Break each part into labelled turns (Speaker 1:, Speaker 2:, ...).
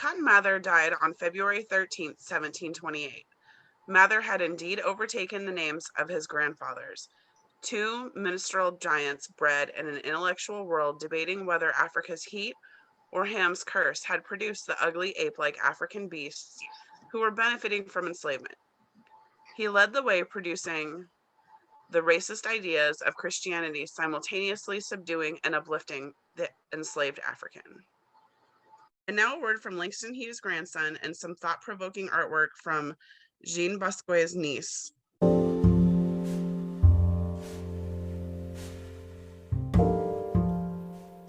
Speaker 1: Cotton Mather died on February 13th, 1728. Mather had indeed overtaken the names of his grandfathers, two minstrel giants bred in an intellectual world debating whether Africa's heat or Ham's curse had produced the ugly ape-like African beasts who were benefiting from enslavement. He led the way, producing the racist ideas of Christianity, simultaneously subduing and uplifting the enslaved African. And now a word from Langston Hughes' grandson and some thought-provoking artwork from Jean Bosquet's niece.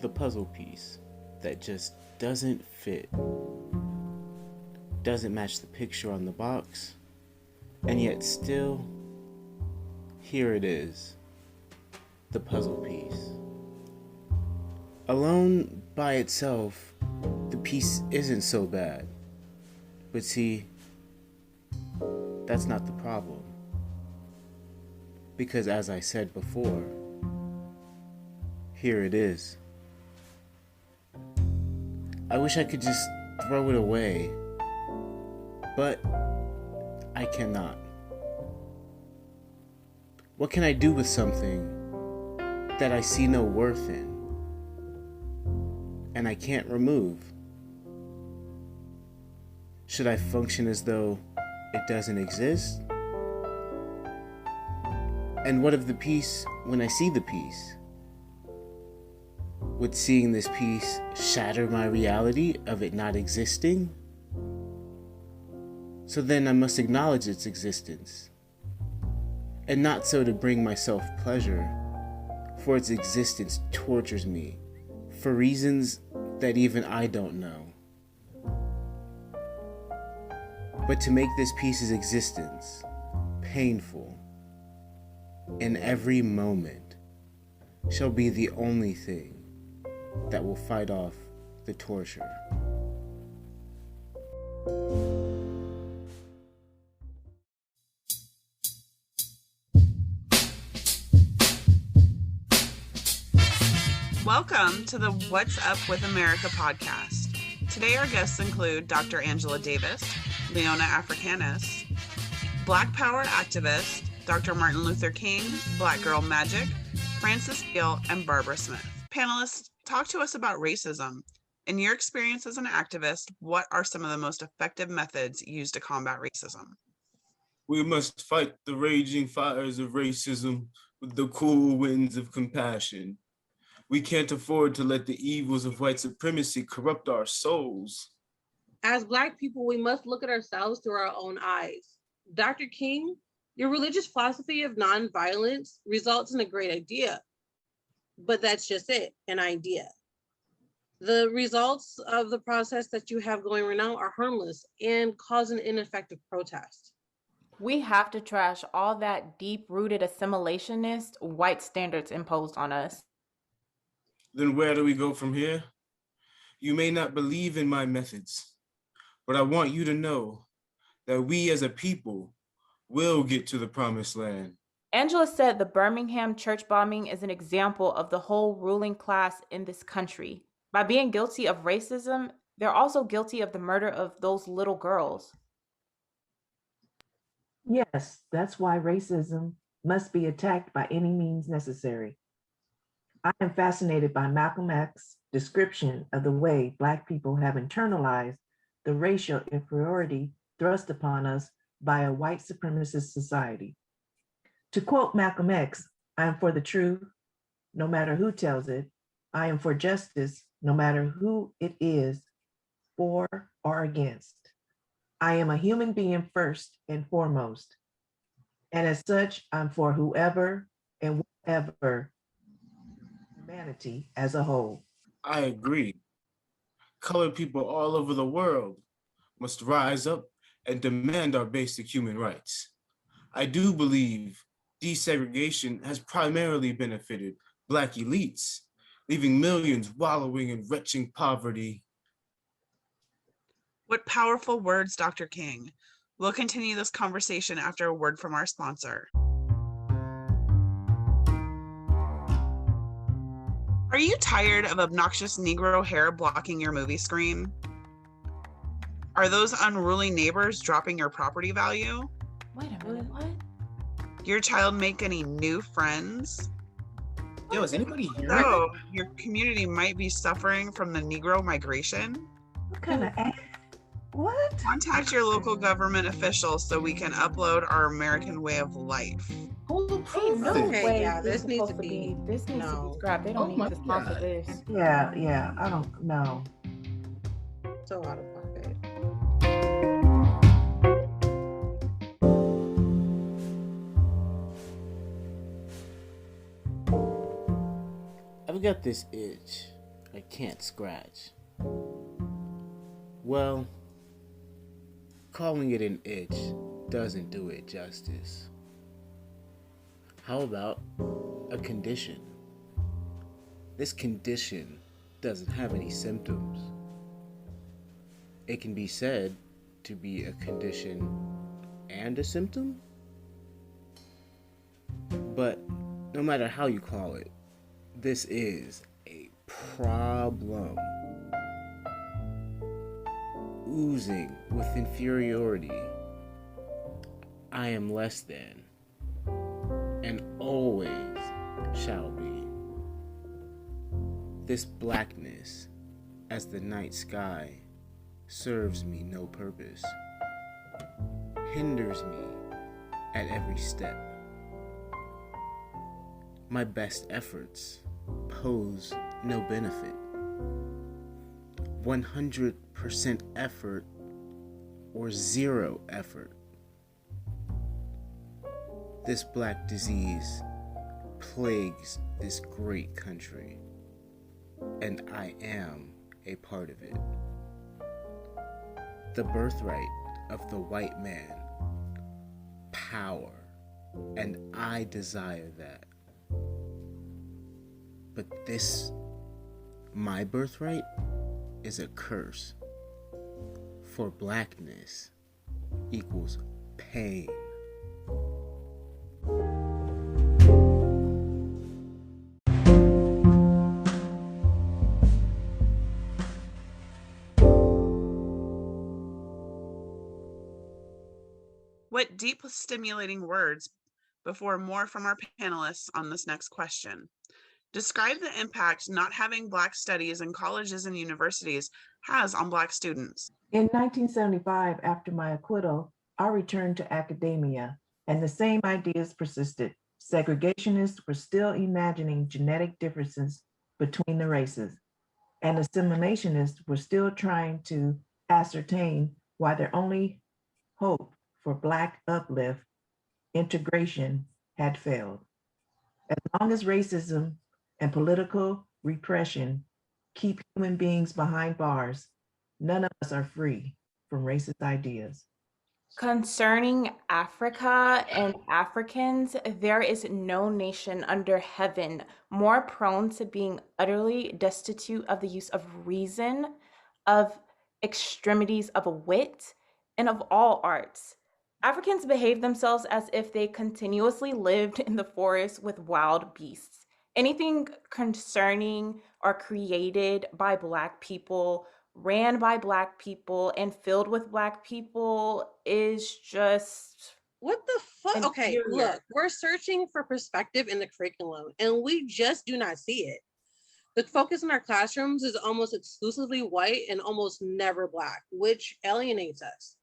Speaker 2: The puzzle piece that just doesn't fit, doesn't match the picture on the box, and yet still, here it is, the puzzle piece. Alone by itself, the piece isn't so bad. But see, that's not the problem. Because as I said before, here it is. I wish I could just throw it away, but I cannot. What can I do with something that I see no worth in and I can't remove? Should I function as though it doesn't exist? And what of the piece when I see the piece? Would seeing this piece shatter my reality of it not existing? So then I must acknowledge its existence, and not so to bring myself pleasure, for its existence tortures me for reasons that even I don't know. But to make this piece's existence painful in every moment shall be the only thing that will fight off the torture.
Speaker 1: Welcome to the What's Up with America podcast. Today our guests include Dr. Angela Davis, Leona Africanus, Black Power activist, Dr. Martin Luther King, Black Girl Magic, Frances Gill, and Barbara Smith. Panelists, talk to us about racism. In your experience as an activist, what are some of the most effective methods used to combat racism?
Speaker 3: We must fight the raging fires of racism with the cool winds of compassion. We can't afford to let the evils of white supremacy corrupt our souls.
Speaker 4: As Black people, we must look at ourselves through our own eyes. Dr. King, your religious philosophy of nonviolence results in a great idea, but that's just it, an idea. The results of the process that you have going right now are harmless and cause an ineffective protest.
Speaker 5: We have to trash all that deep-rooted assimilationist white standards imposed on us.
Speaker 3: Then where do we go from here? You may not believe in my methods, but I want you to know that we as a people will get to the promised land.
Speaker 5: Angela said the Birmingham church bombing is an example of the whole ruling class in this country. By being guilty of racism, they're also guilty of the murder of those little girls.
Speaker 6: Yes, that's why racism must be attacked by any means necessary. I am fascinated by Malcolm X's description of the way Black people have internalized the racial inferiority thrust upon us by a white supremacist society. To quote Malcolm X, I am for the truth, no matter who tells it. I am for justice, no matter who it is, for or against. I am a human being first and foremost. And as such, I'm for whoever and whatever humanity as a whole.
Speaker 3: I agree. Colored people all over the world must rise up and demand our basic human rights. I do believe desegregation has primarily benefited Black elites, leaving millions wallowing in wretched poverty.
Speaker 1: What powerful words, Dr. King. We'll continue this conversation after a word from our sponsor. Are you tired of obnoxious Negro hair blocking your movie screen? Are those unruly neighbors dropping your property value?
Speaker 5: Wait a minute, what?
Speaker 1: Your child make any new friends?
Speaker 3: Yo, is anybody here?
Speaker 1: So, your community might be suffering from the Negro migration?
Speaker 6: What kind of what?
Speaker 1: Contact your local government officials so we can upload our American way of life.
Speaker 3: Who
Speaker 5: Ain't
Speaker 3: approved
Speaker 5: no
Speaker 3: this?
Speaker 4: Okay,
Speaker 5: way
Speaker 4: yeah,
Speaker 5: this
Speaker 4: this needs
Speaker 5: supposed
Speaker 4: to be-
Speaker 5: this needs to
Speaker 4: no.
Speaker 5: be scrapped. They don't
Speaker 3: Oh
Speaker 5: need
Speaker 3: my
Speaker 5: to sponsor
Speaker 3: God.
Speaker 5: this.
Speaker 6: Yeah, I don't know.
Speaker 4: So out of pocket.
Speaker 2: I've got this itch I can't scratch. Well, calling it an itch doesn't do it justice. How about a condition? This condition doesn't have any symptoms. It can be said to be a condition and a symptom. But no matter how you call it, this is a problem. Oozing with inferiority. I am less than, and always shall be. This blackness, as the night sky, serves me no purpose, hinders me at every step. My best efforts pose no benefit. 100% effort or zero effort. This black disease plagues this great country, and I am a part of it. The birthright of the white man, power, and I desire that. But this, my birthright, is a curse. For blackness equals pain.
Speaker 1: What deep, stimulating words before more from our panelists on this next question. Describe the impact not having Black studies in colleges and universities has on Black students.
Speaker 6: In 1975, after my acquittal, I returned to academia, and the same ideas persisted. Segregationists were still imagining genetic differences between the races, and assimilationists were still trying to ascertain why their only hope for Black uplift, integration, had failed. As long as racism and political repression keep human beings behind bars, none of us are free from racist ideas.
Speaker 5: Concerning Africa and Africans, there is no nation under heaven more prone to being utterly destitute of the use of reason, of extremities of wit, and of all arts. Africans behave themselves as if they continuously lived in the forest with wild beasts. Anything concerning or created by Black people, ran by Black people, and filled with Black people is just
Speaker 4: What the fuck? Okay,
Speaker 5: inferior.
Speaker 4: look, we're searching for perspective in the curriculum, and we just do not see it. The focus in our classrooms is almost exclusively white and almost never Black, which alienates us.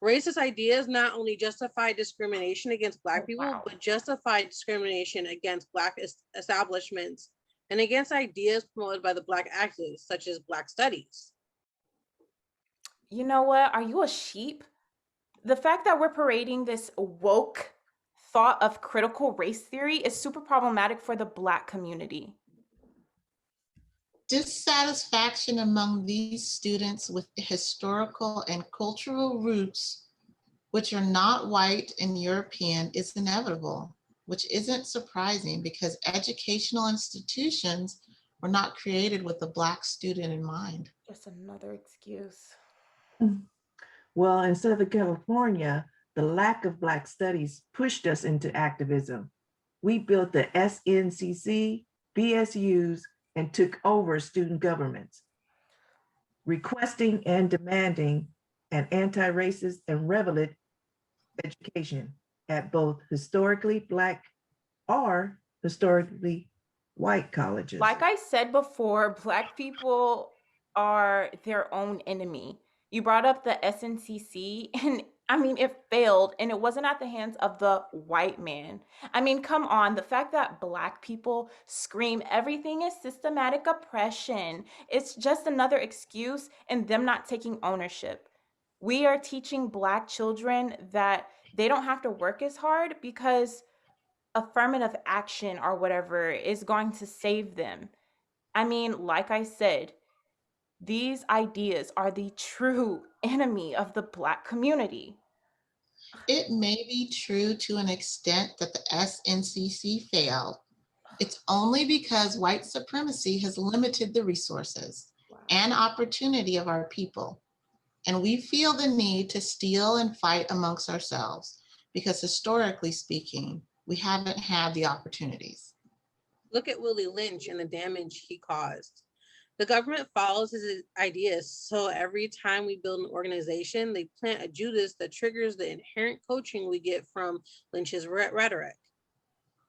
Speaker 4: Racist ideas not only justify discrimination against Black people,
Speaker 5: wow.
Speaker 4: but justify discrimination against Black establishments and against ideas promoted by the Black activists, such as Black studies.
Speaker 5: You know what? Are you a sheep? The fact that we're parading this woke thought of critical race theory is super problematic for the Black community.
Speaker 7: Dissatisfaction among these students with historical and cultural roots, which are not white and European, is inevitable, which isn't surprising because educational institutions were not created with the Black student in mind.
Speaker 5: Just another excuse.
Speaker 6: Well, in Southern California, the lack of Black studies pushed us into activism. We built the SNCC, BSUs, and took over student governments, requesting and demanding and anti-racist and relevant education at both historically Black or historically white colleges.
Speaker 5: Like I said before, Black people are their own enemy. You brought up the SNCC, and I mean, it failed, and it wasn't at the hands of the white man. I mean, come on, the fact that Black people scream everything is systematic oppression, it's just another excuse and them not taking ownership. We are teaching Black children that they don't have to work as hard because affirmative action or whatever is going to save them. I mean, like I said, these ideas are the true enemy of the Black community.
Speaker 7: It may be true to an extent that the SNCC failed. It's only because white supremacy has limited the resources and opportunity of our people. And we feel the need to steal and fight amongst ourselves because historically speaking, we haven't had the opportunities.
Speaker 4: Look at Willie Lynch and the damage he caused. The government follows his ideas, so every time we build an organization, they plant a Judas that triggers the inherent coaching we get from Lynch's rhetoric.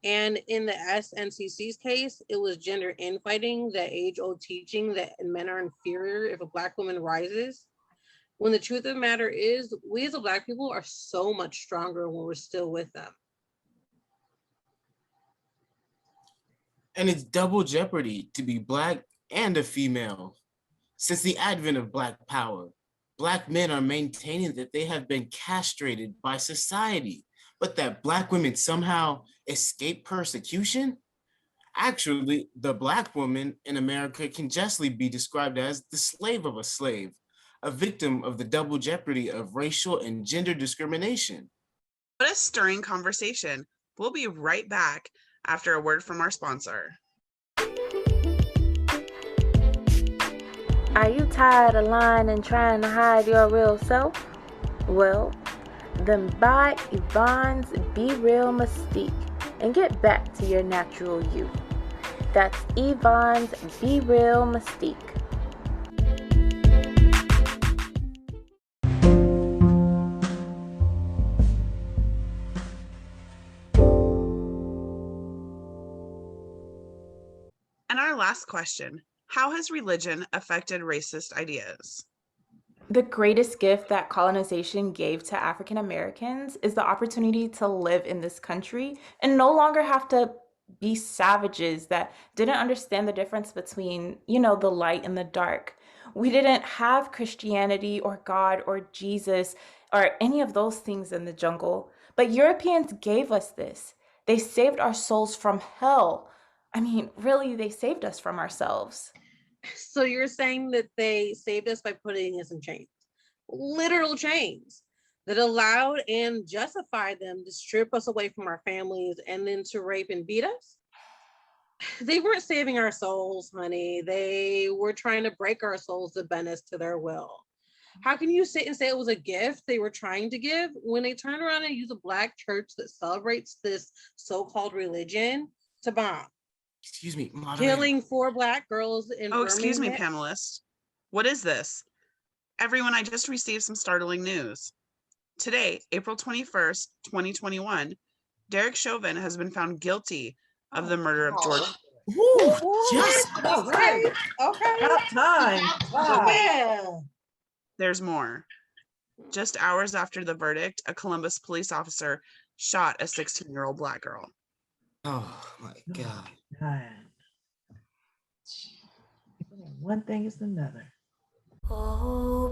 Speaker 4: And in the SNCC's case, it was gender infighting, that age-old teaching that men are inferior if a Black woman rises. When the truth of the matter is, we as a Black people are so much stronger when we're still with them.
Speaker 3: And it's double jeopardy to be Black and a female. Since the advent of Black power, Black men are maintaining that they have been castrated by society, but that Black women somehow escape persecution? Actually, the Black woman in America can justly be described as the slave of a slave, a victim of the double jeopardy of racial and gender discrimination.
Speaker 1: What a stirring conversation. We'll be right back after a word from our sponsor.
Speaker 8: Are you tired of lying and trying to hide your real self? Well, then buy Yvonne's Be Real Mystique and get back to your natural you. That's Yvonne's Be Real Mystique.
Speaker 1: And our last question, how has religion affected racist ideas?
Speaker 5: The greatest gift that colonization gave to African Americans is the opportunity to live in this country and no longer have to be savages that didn't understand the difference between, the light and the dark. We didn't have Christianity or God or Jesus or any of those things in the jungle, but Europeans gave us this. They saved our souls from hell. I mean, really, they saved us from ourselves.
Speaker 4: So you're saying that they saved us by putting us in chains, literal chains, that allowed and justified them to strip us away from our families and then to rape and beat us? They weren't saving our souls, honey. They were trying to break our souls to bend us to their will. How can you sit and say it was a gift they were trying to give when they turn around and use a Black church that celebrates this so-called religion to bomb?
Speaker 3: Excuse me, moderator.
Speaker 4: Killing 4 Black girls in Birmingham.
Speaker 1: Excuse me, panelists. What is this? Everyone, I just received some startling news. Today, April 21st, 2021, Derek Chauvin has been found guilty of the murder of George.
Speaker 3: Yes.
Speaker 6: All right.
Speaker 4: Okay.
Speaker 6: About time. Wow.
Speaker 4: Yeah.
Speaker 1: There's more. Just hours after the verdict, a Columbus police officer shot a 16-year-old Black girl.
Speaker 3: Oh my God.
Speaker 6: God. One thing is another.
Speaker 8: Oh,